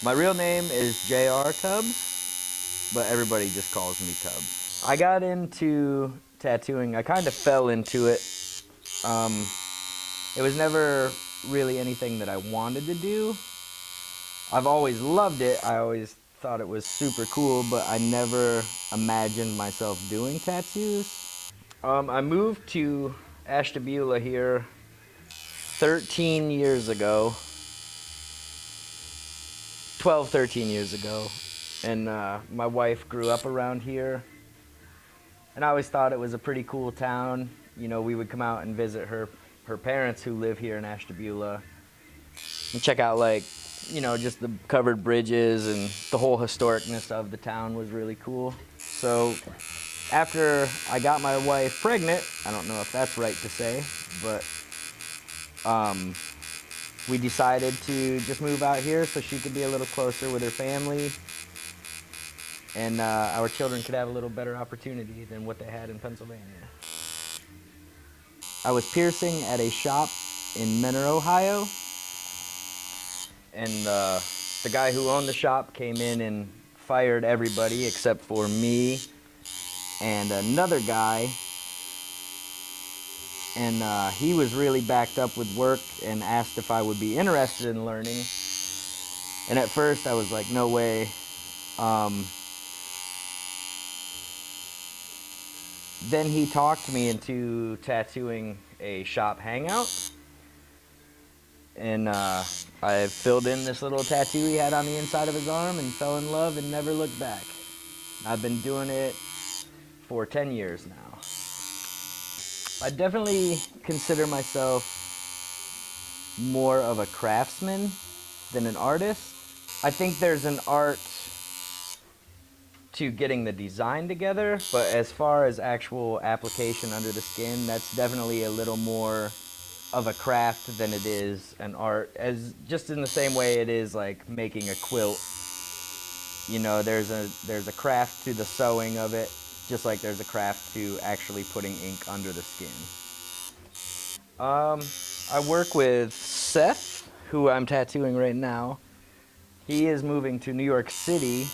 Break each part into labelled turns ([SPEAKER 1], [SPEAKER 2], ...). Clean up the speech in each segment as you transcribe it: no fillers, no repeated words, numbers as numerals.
[SPEAKER 1] My real name is J.R. Tubbs, but everybody just calls me Tubbs. I got into tattooing, I kind of fell into it. It was never really anything that I wanted to do. I've always loved it. I always thought it was super cool, but I never imagined myself doing tattoos. I moved to Ashtabula here 13 years ago. 12, 13 years ago. And my wife grew up around here. And I always thought it was a pretty cool town. You know, we would come out and visit her parents who live here in Ashtabula and check out, like, you know, just the covered bridges, and the whole historicness of the town was really cool. So after I got my wife pregnant, I don't know if that's right to say, but we decided to just move out here so she could be a little closer with her family, and our children could have a little better opportunity than what they had in Pennsylvania. I was piercing at a shop in Mentor, Ohio, and the guy who owned the shop came in and fired everybody except for me and another guy. And he was really backed up with work and asked if I would be interested in learning. And at first I was like, no way. Then he talked me into tattooing a shop hangout. And I filled in this little tattoo he had on the inside of his arm and fell in love and never looked back. I've been doing it for 10 years now. I definitely consider myself more of a craftsman than an artist. I think there's an art to getting the design together, but as far as actual application under the skin, that's definitely a little more of a craft than it is an art. As just in the same way it is like making a quilt. You know, there's a craft to the sewing of it, just like there's a craft to actually putting ink under the skin. I work with Seth, who I'm tattooing right now. He is moving to New York City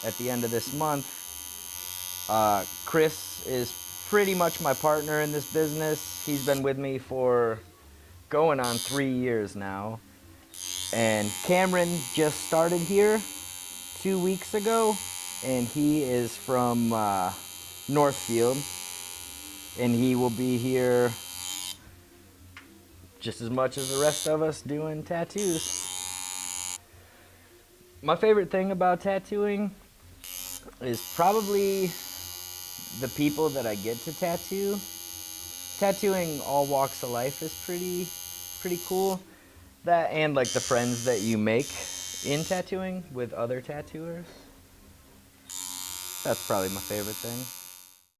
[SPEAKER 1] at the end of this month. Chris is pretty much my partner in this business. He's been with me for going on 3 years now. And Cameron just started here 2 weeks ago, and he is from Northfield, and he will be here just as much as the rest of us doing tattoos. My favorite thing about tattooing is probably the people that I get to tattoo. Tattooing all walks of life is pretty cool. That and like the friends that you make in tattooing with other tattooers. That's probably my favorite thing.